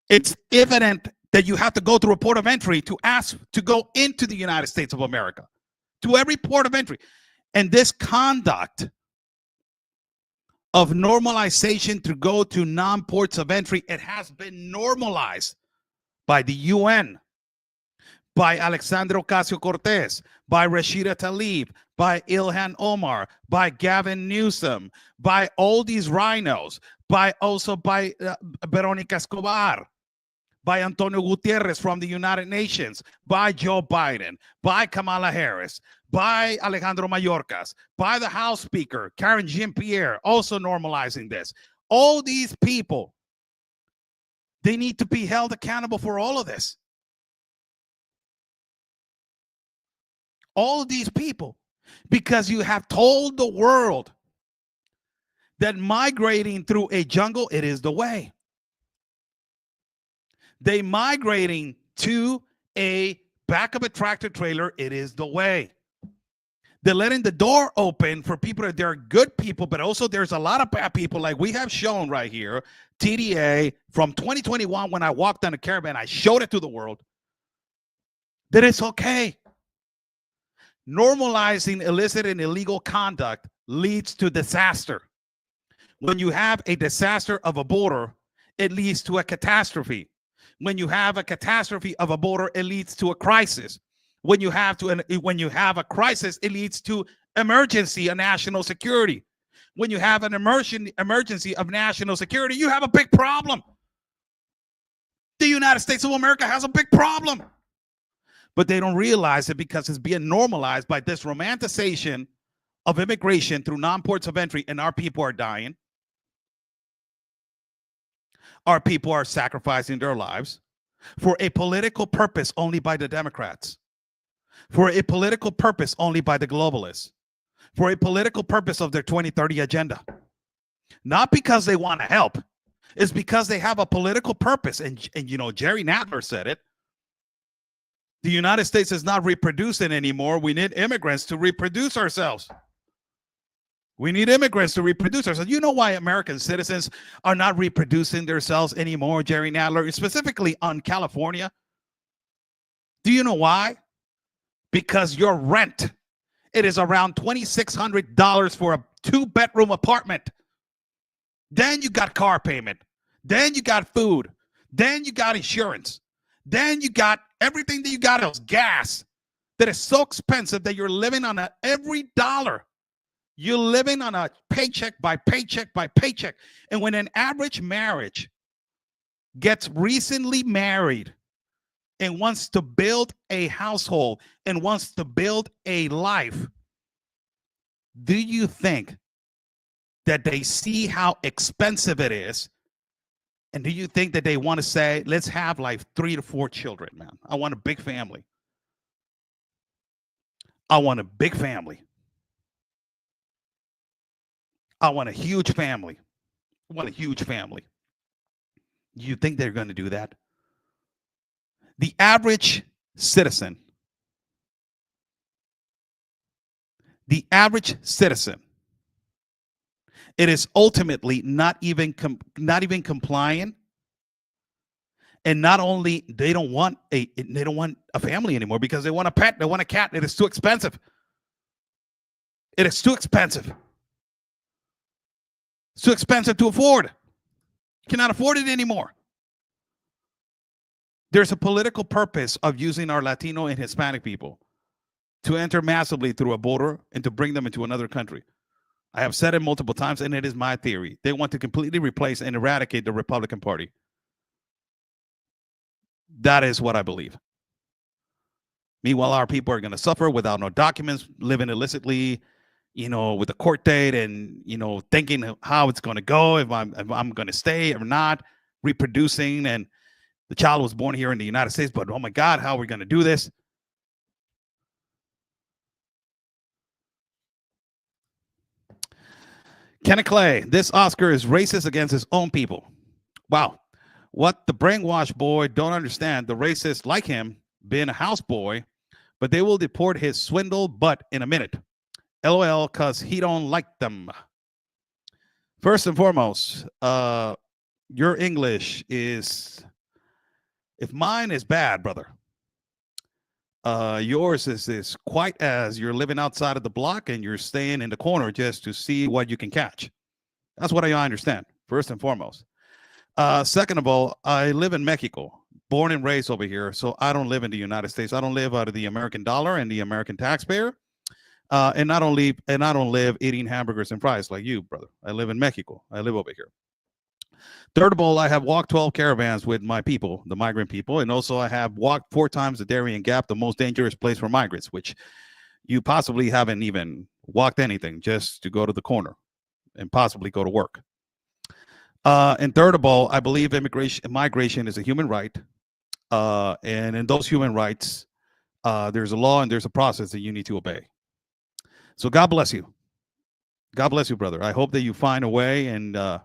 It's evident that you have to go through a port of entry to ask to go into the United States of America, to every port of entry. And this conduct of normalization to go to non-ports of entry, it has been normalized by the UN, by Alexandria Ocasio-Cortez, by Rashida Tlaib, by Ilhan Omar, by Gavin Newsom, by all these rhinos, by Veronica Escobar, by Antonio Gutierrez from the United Nations, by Joe Biden, by Kamala Harris, by Alejandro Mayorkas, by the House Speaker, Karen Jean-Pierre, also normalizing this. All these people, they need to be held accountable for all of this. All of these people, because you have told the world that migrating through a jungle, it is the way. They migrating to a back of a tractor trailer, it is the way. They're letting the door open for people that they're good people, but also there's a lot of bad people, like we have shown right here. TDA from 2021, when I walked on a caravan, I showed it to the world that it's okay. Normalizing illicit and illegal conduct leads to disaster. When you have a disaster of a border, it leads to a catastrophe. When you have a catastrophe of a border, it leads to a crisis. When you have a crisis, it leads to emergency of national security. When you have an emergency of national security, you have a big problem. The United States of America has a big problem. But they don't realize it because it's being normalized by this romanticization of immigration through non-ports of entry, and our people are dying. Our people are sacrificing their lives for a political purpose only by the Democrats, for a political purpose only by the globalists, for a political purpose of their 2030 agenda. Not because they want to help, it's because they have a political purpose. And you know, Jerry Nadler said it. The United States is not reproducing anymore. We need immigrants to reproduce ourselves. We need immigrants to reproduce ourselves. You know why American citizens are not reproducing themselves anymore, Jerry Nadler, specifically on California? Do you know why? Because your rent, it is around $2,600 for a 2-bedroom apartment. Then you got car payment. Then you got food. Then you got insurance. Then you got everything that you got else, gas, that is so expensive that you're living on every dollar. You're living on a paycheck by paycheck by paycheck. And when an average marriage gets recently married and wants to build a household and wants to build a life, do you think that they see how expensive it is? And do you think that they want to say, let's have like 3 to 4 children, man? I want a big family. I want a big family. I want a huge family. I want a huge family. Do you think they're going to do that? The average citizen, it is ultimately not even compliant. And not only they don't want a family anymore because they want a pet, they want a cat. It is too expensive. It is too expensive. It's too expensive to afford. Cannot afford it anymore. There's a political purpose of using our Latino and Hispanic people to enter massively through a border and to bring them into another country. I have said it multiple times, and it is my theory. They want to completely replace and eradicate the Republican Party. That is what I believe. Meanwhile, our people are going to suffer without no documents, living illicitly, with a court date and, thinking of how it's going to go, if I'm going to stay or not, reproducing. And the child was born here in the United States, but oh my God, how are we going to do this? Kenneth Clay, this Oscar is racist against his own people. Wow. What the brainwashed boy don't understand, the racists like him being a houseboy, but they will deport his swindle butt in a minute. LOL, because he don't like them. First and foremost, your English is, if mine is bad, brother, yours is quite as you're living outside of the block and you're staying in the corner just to see what you can catch. That's what I understand, first and foremost. Second of all, I live in Mexico, born and raised over here, so I don't live in the United States. I don't live out of the American dollar and the American taxpayer. And I don't live eating hamburgers and fries like you, brother. I live in Mexico. I live over here. Third of all, I have walked 12 caravans with my people, the migrant people, and also I have walked 4 times the Darien Gap, the most dangerous place for migrants, which you possibly haven't even walked anything just to go to the corner and possibly go to work. And third of all, I believe migration is a human right. And in those human rights, there's a law and there's a process that you need to obey. So God bless you. God bless you, brother. I hope that you find a way, and I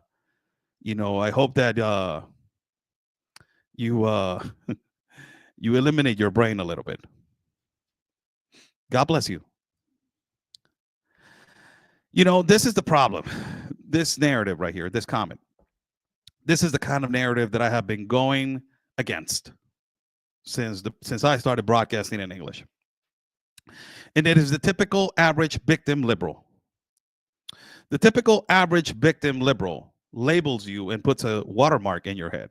hope that you you eliminate your brain a little bit. God bless you. This is the problem. This narrative right here, this comment. This is the kind of narrative that I have been going against since I started broadcasting in English. And it is the typical average victim liberal. The typical average victim liberal labels you and puts a watermark in your head.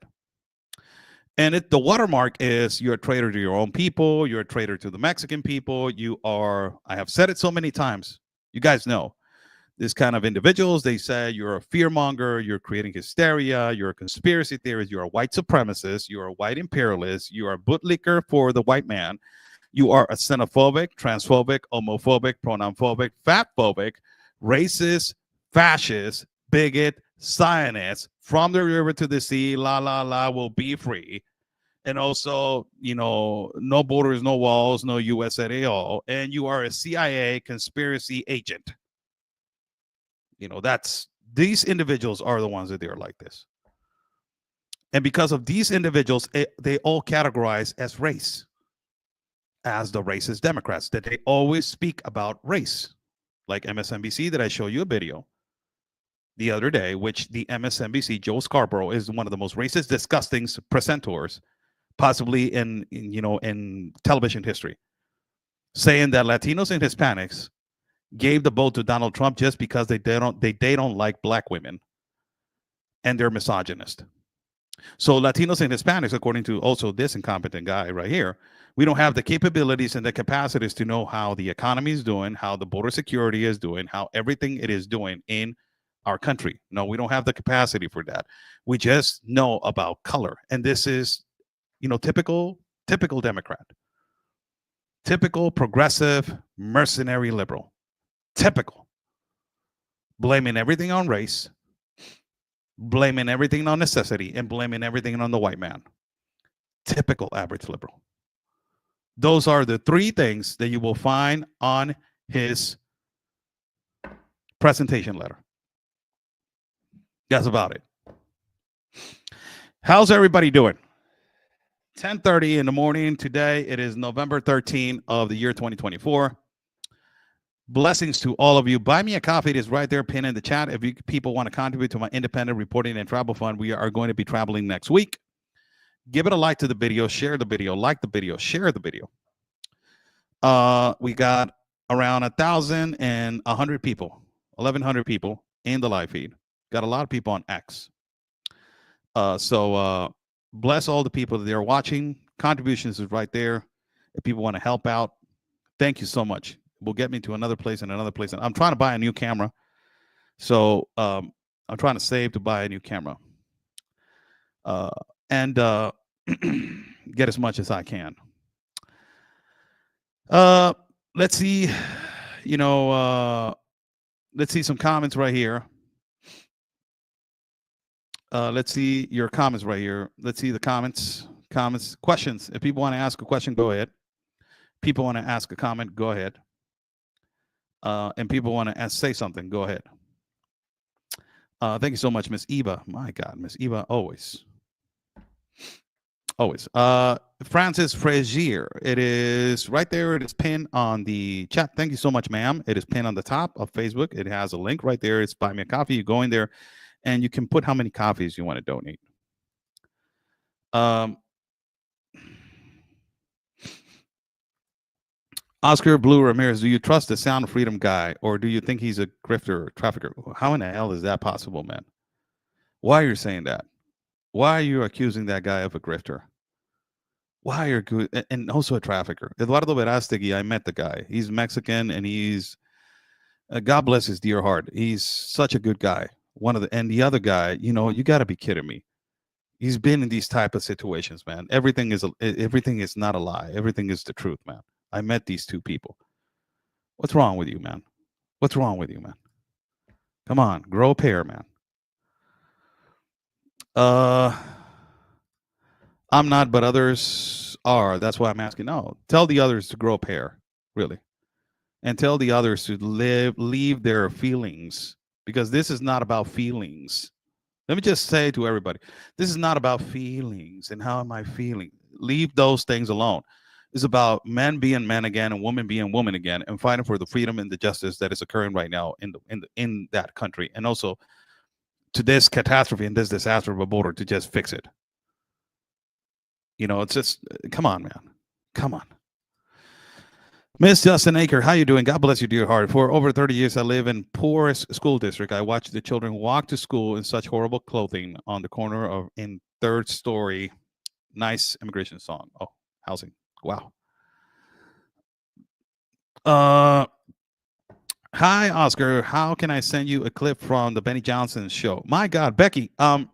And the watermark is you're a traitor to your own people. You're a traitor to the Mexican people. I have said it so many times. You guys know this kind of individuals. They say you're a fearmonger. You're creating hysteria. You're a conspiracy theorist. You're a white supremacist. You're a white imperialist. You are a bootlicker for the white man. You are a xenophobic, transphobic, homophobic, pronounphobic, fatphobic, racist, fascist, bigot, Zionist, from the river to the sea, la, la, la, will be free. And also, no borders, no walls, no US at all. And you are a CIA conspiracy agent. These individuals are the ones that are like this. And because of these individuals, they all categorize as race. As the racist Democrats, that they always speak about race, like MSNBC, that I show you a video the other day, which the MSNBC, Joe Scarborough, is one of the most racist, disgusting presenters possibly in television history, saying that Latinos and Hispanics gave the vote to Donald Trump just because they don't like black women, and they're misogynist. So Latinos and Hispanics, according to also this incompetent guy right here, we don't have the capabilities and the capacities to know how the economy is doing, how the border security is doing, how everything it is doing in our country. No, we don't have the capacity for that. We just know about color. And this is, typical Democrat, typical progressive, mercenary liberal, typical, blaming everything on race, blaming everything on necessity, and blaming everything on the white man. Typical average liberal. Those are the 3 things that you will find on his presentation letter. That's about it. How's everybody doing? 10:30 in the morning today. It is November 13 of the year 2024. Blessings to all of you. Buy me a coffee. It is right there, pinned in the chat. If you people want to contribute to my independent reporting and travel fund, we are going to be traveling next week. Give it a like to the video, share the video, like the video, share the video. We got around 1,100 people, 1,100 people in the live feed. Got a lot of people on X. So bless all the people that are watching. Contributions is right there. If people want to help out, thank you so much. Will get me to another place and another place. And I'm trying to buy a new camera. So I'm trying to save to buy a new camera. And get as much as I can. Let's see. let's see some comments right here. Let's see your comments right here. Let's see the comments, questions. If people want to ask a question, go ahead. People want to ask a comment, go ahead. And people want to say something, go ahead. Thank you so much, Miss Eva. My God, Miss Eva, always. Always. Francis Frazier. It is right there. It is pinned on the chat. Thank you so much, ma'am. It is pinned on the top of Facebook. It has a link right there. It's Buy Me a Coffee. You go in there and you can put how many coffees you want to donate. Oscar Blue Ramirez, do you trust the Sound of Freedom guy, or do you think he's a grifter or trafficker? How in the hell is that possible, man? Why are you saying that? Why are you accusing that guy of a grifter? Why are you, and also a trafficker? Eduardo Verástegui, I met the guy. He's Mexican, and he's, God bless his dear heart. He's such a good guy. And the other guy, you know, you got to be kidding me. He's been in these type of situations, man. Everything is not a lie. Everything is the truth, man. I met these two people. What's wrong with you, man? What's wrong with you, man? Come on, grow a pair, man. I'm not, but others are. That's why I'm asking. No, tell the others to grow a pair, really. And tell the others to leave their feelings, because this is not about feelings. Let me just say to everybody, this is not about feelings and how am I feeling. Leave those things alone. It's about men being men again and women being women again, and fighting for the freedom and the justice that is occurring right now in that country, and also to this catastrophe and this disaster of a border, to just fix it. You know, it's just, come on, man. Come on. Miss Justin Aker, how you doing? God bless you, dear heart. For over 30 years, I live in poorest school district. I watch the children walk to school in such horrible clothing on the corner of in third story. Nice immigration song. Oh, housing. Wow. Hi, Oscar. How can I send you a clip from the Benny Johnson show? My God, Becky. Do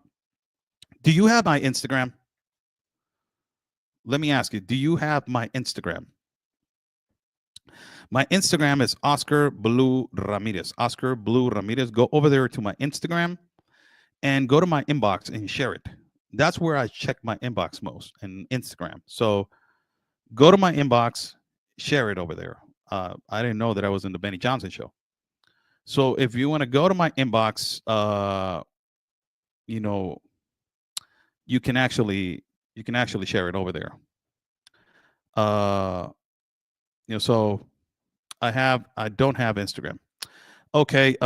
you have my Instagram? Let me ask you. Do you have my Instagram? My Instagram is Oscar Blue Ramirez. Oscar Blue Ramirez. Go over there to my Instagram and go to my inbox and share it. That's where I check my inbox most, in Instagram. So go to my inbox, share it over there. I didn't know that I was in the Benny Johnson show. So if you want to go to my inbox, you know, you can actually share it over there. You know, so I don't have Instagram. Okay.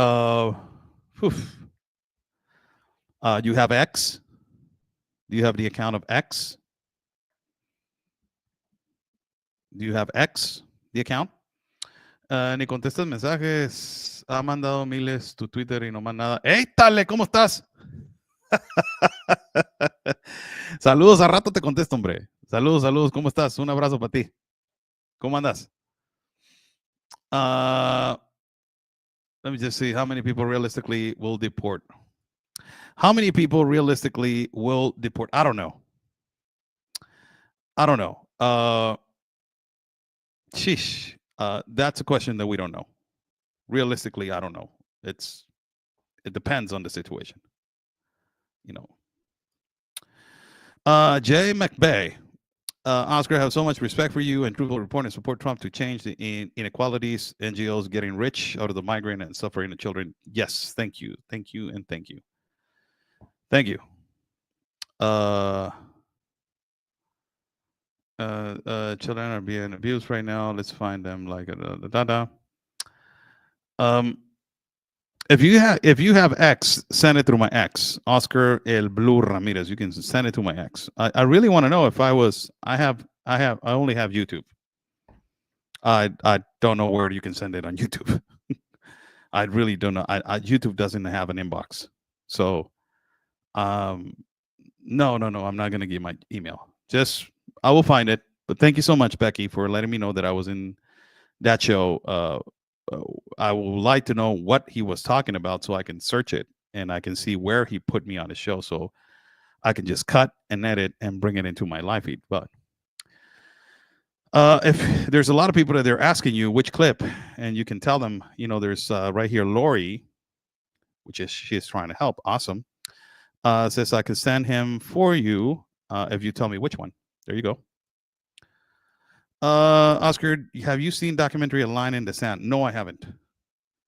You have X? Do you have the account of X? Do you have X, the account? Ni contestas mensajes. Ha mandado miles tu Twitter y no más nada. ¡Ey, Tale! ¿Cómo estás? Saludos, a rato te contesto, hombre. Saludos, saludos. ¿Cómo estás? Un abrazo para ti. ¿Cómo andas? Let me just see how many people realistically will deport. How many people realistically will deport? I don't know. I don't know. Sheesh. That's a question that we don't know. Realistically, I don't know. It depends on the situation. You know. Jay McBay. Oscar, I have so much respect for you and truthful report and support Trump to change the inequalities, NGOs getting rich out of the migrant and suffering the children. Yes, thank you. Thank you and thank you. Thank you. Children are being abused right now. Let's find them like if you have X, send it through my X, Oscar El Blue Ramirez. You can send it to my X. I really want to know if I only have YouTube. I don't know where you can send it on YouTube. I really don't know. YouTube doesn't have an inbox. So no, I'm not gonna give my email. Just I will find it. But thank you so much, Becky, for letting me know that I was in that show. I would like to know what he was talking about so I can search it and I can see where he put me on the show, so I can just cut and edit and bring it into my live feed. But If there's a lot of people that they're asking you which clip, and you can tell them, there's right here, Lori, which is she's trying to help. Awesome. Says I could send him for you if you tell me which one. There you go. Oscar, have you seen documentary A Line in the Sand? No, I haven't.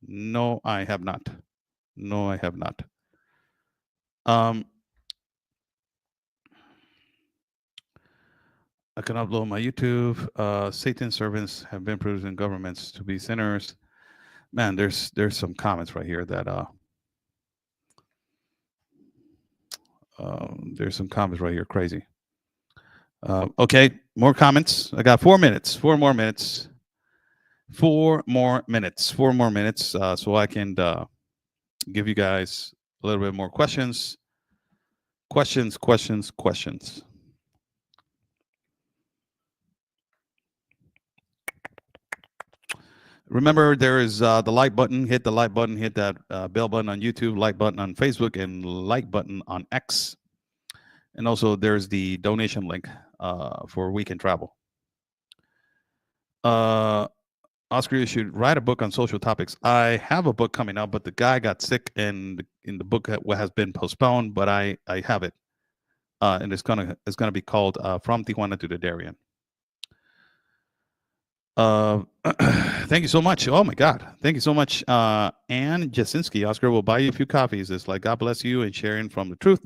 No, I have not. No, I have not. I can upload my YouTube. Satan's servants have been producing governments to be sinners. Man, there's some comments right here that there's some comments right here crazy. Okay, more comments. I got 4 minutes. 4 more minutes. 4 more minutes. 4 more minutes. So I can give you guys a little bit more questions. Questions. Remember, there is the like button. Hit the like button. Hit that bell button on YouTube, like button on Facebook, and like button on X. And also, there's the donation link for Weekend Travel. Oscar, you should write a book on social topics. I have a book coming out, but the guy got sick, and in the book has been postponed. But I have it, and it's gonna be called From Tijuana to the Darien. Thank you so much. Oh my God, thank you so much, Ann Jasinski. Oscar will buy you a few coffees. It's like God bless you and sharing from the truth.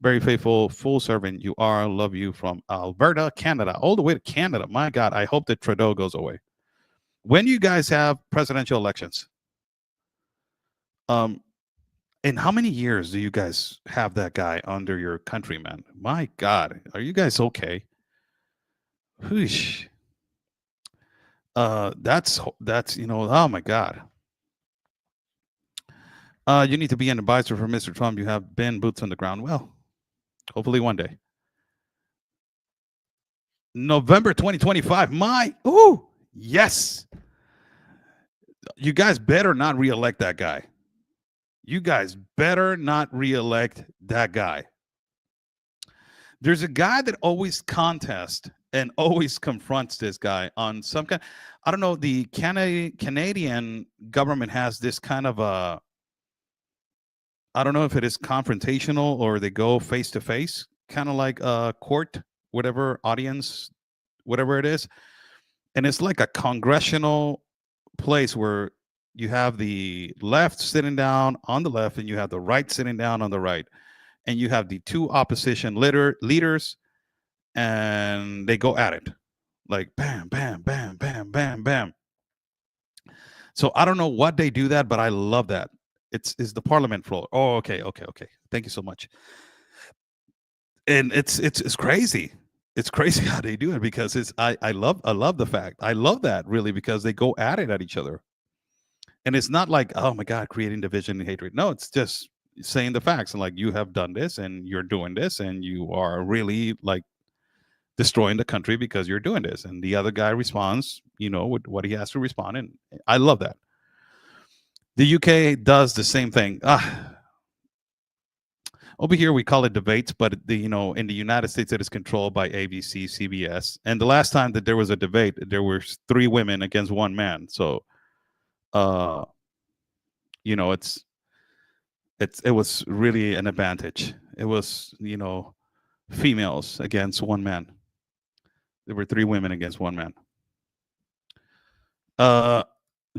Very faithful, full servant you are. Love you from Alberta, Canada, all the way to Canada. My God, I hope that Trudeau goes away. When you guys have presidential elections, in how many years do you guys have that guy under your country, man? My God, are you guys okay? Whoosh. That's oh my God. You need to be an advisor for Mr. Trump. You have been boots on the ground. Well, hopefully one day. November 2025. Yes. You guys better not reelect that guy. You guys better not reelect that guy. There's a guy that always contests and always confronts this guy on some kind. I don't know. The Canadian government has this kind of a. I don't know if it is confrontational or they go face to face, kind of like a court, whatever audience, whatever it is, and it's like a congressional place where you have the left sitting down on the left and you have the right sitting down on the right, and you have the two opposition leaders, and they go at it like bam, bam, bam, bam, bam, bam. So I don't know what they do that, but I love that. It's the parliament floor. Oh, okay. Thank you so much. And it's crazy. It's crazy how they do it, because I love the fact. I love that really, because they go at it at each other. And it's not like, oh my God, creating division and hatred. No, it's just saying the facts, and like, you have done this and you're doing this and you are really like destroying the country because you're doing this. And the other guy responds, with what he has to respond. And I love that. The UK does the same thing. Over here, we call it debates, but in the United States, it is controlled by ABC, CBS. And the last time that there was a debate, there were 3 women against 1 man. So, it was really an advantage. It was, females against 1 man. There were 3 women against 1 man.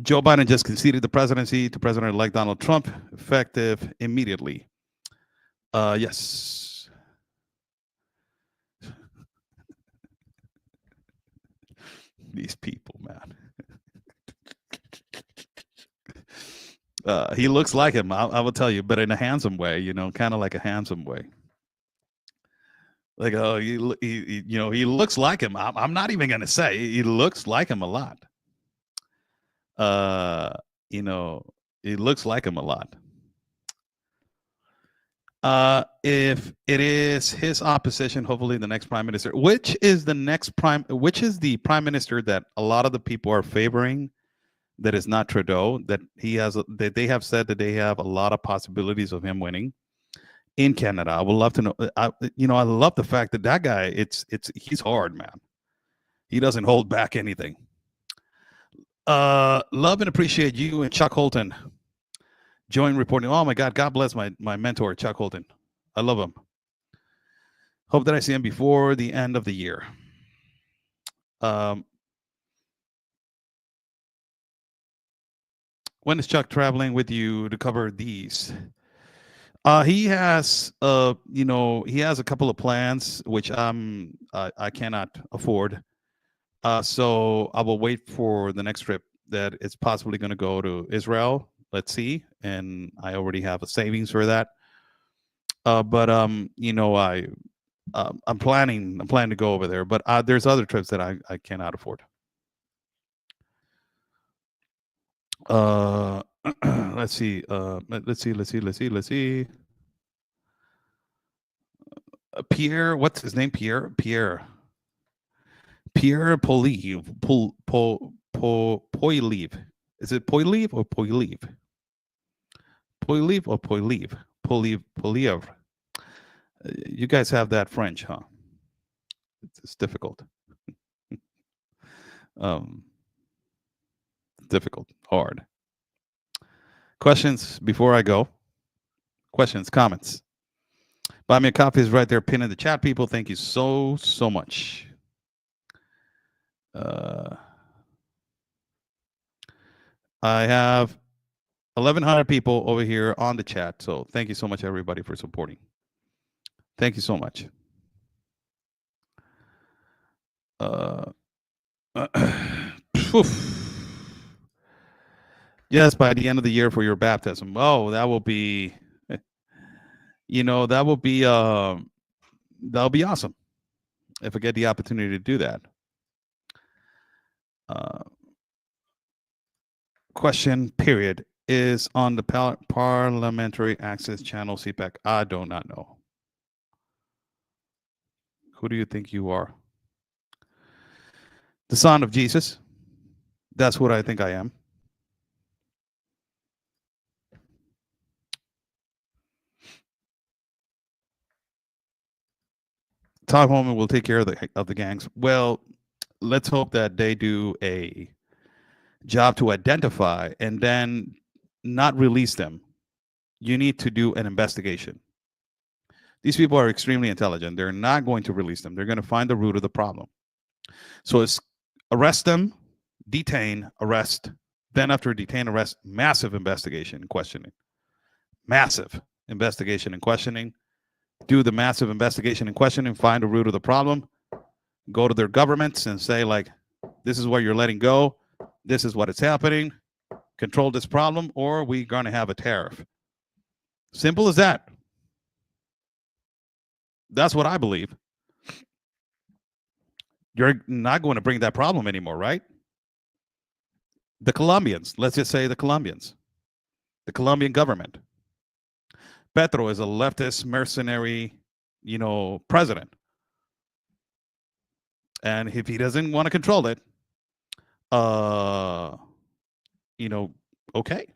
Joe Biden just conceded the presidency to President-elect Donald Trump, effective immediately. Yes. These people, man. He looks like him, I will tell you, but in a handsome way, kind of like a handsome way. Like, oh, he looks like him. I'm not even going to say. He looks like him a lot. It looks like him a lot. If it is his opposition, hopefully the next prime minister, which is the prime minister that a lot of the people are favoring, that is not Trudeau, that they have said that they have a lot of possibilities of him winning in Canada. I would love to know. I love the fact that guy, he's hard, man. He doesn't hold back anything. Love and appreciate you and Chuck Holton. Join reporting. Oh my God, God bless my mentor, Chuck Holton. I love him. Hope that I see him before the end of the year. When is Chuck traveling with you to cover these? He has, he has a couple of plans which I cannot afford. So I will wait for the next trip that it's possibly going to go to Israel. Let's see, and I already have a savings for that. But I'm planning to go over there. But there's other trips that I cannot afford. Let's see. Let's see. Pierre, what's his name? Pierre Polive. Poilive. Is it Poilive or Poilive? Poilive or Poilive? Polievre. You guys have that French, huh? It's difficult. Difficult, hard. Questions before I go? Questions, comments? Buy me a coffee is right there, pinned in the chat, people. Thank you so much. I have 1,100 people over here on the chat, so thank you so much, everybody, for supporting. Thank you so much. Yes, by the end of the year for your baptism. Oh, that will be, that'll be awesome if I get the opportunity to do that. Question period is on the Parliamentary Access Channel CPAC. I do not know. Who do you think you are? The son of Jesus. That's what I think I am. Todd Holman will take care of the gangs. Well, let's hope that they do a job to identify and then not release them. You need to do an investigation. These people are extremely intelligent. They're not going to release them. They're going to find the root of the problem. So it's arrest them, detain, arrest. Then after detain, arrest, massive investigation and questioning. Massive investigation and questioning. Do the massive investigation and questioning, find the root of the problem, go to their governments and say, like, this is what you're letting go. This is what is happening. Control this problem, or we're going to have a tariff. Simple as that. That's what I believe. You're not going to bring that problem anymore, right? The Colombians, let's just say the Colombians, the Colombian government. Petro is a leftist mercenary, president. And if he doesn't want to control it, okay.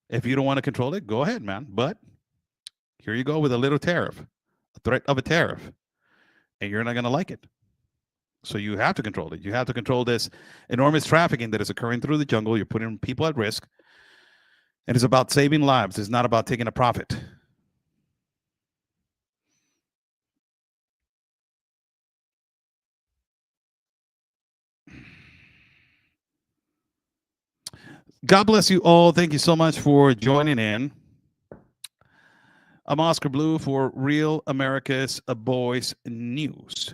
If you don't want to control it, go ahead, man. But here you go with a little tariff, a threat of a tariff, and you're not going to like it. So you have to control it. You have to control this enormous trafficking that is occurring through the jungle. You're putting people at risk. And it's about saving lives. It's not about taking a profit. God bless you all. Thank you so much for joining in. I'm Oscar Blue for Real America's Boys News.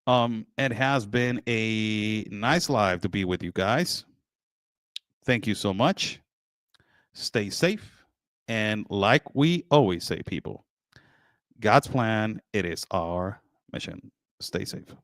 It has been a nice live to be with you guys. Thank you so much. Stay safe. And like we always say, people, God's plan, it is our mission. Stay safe.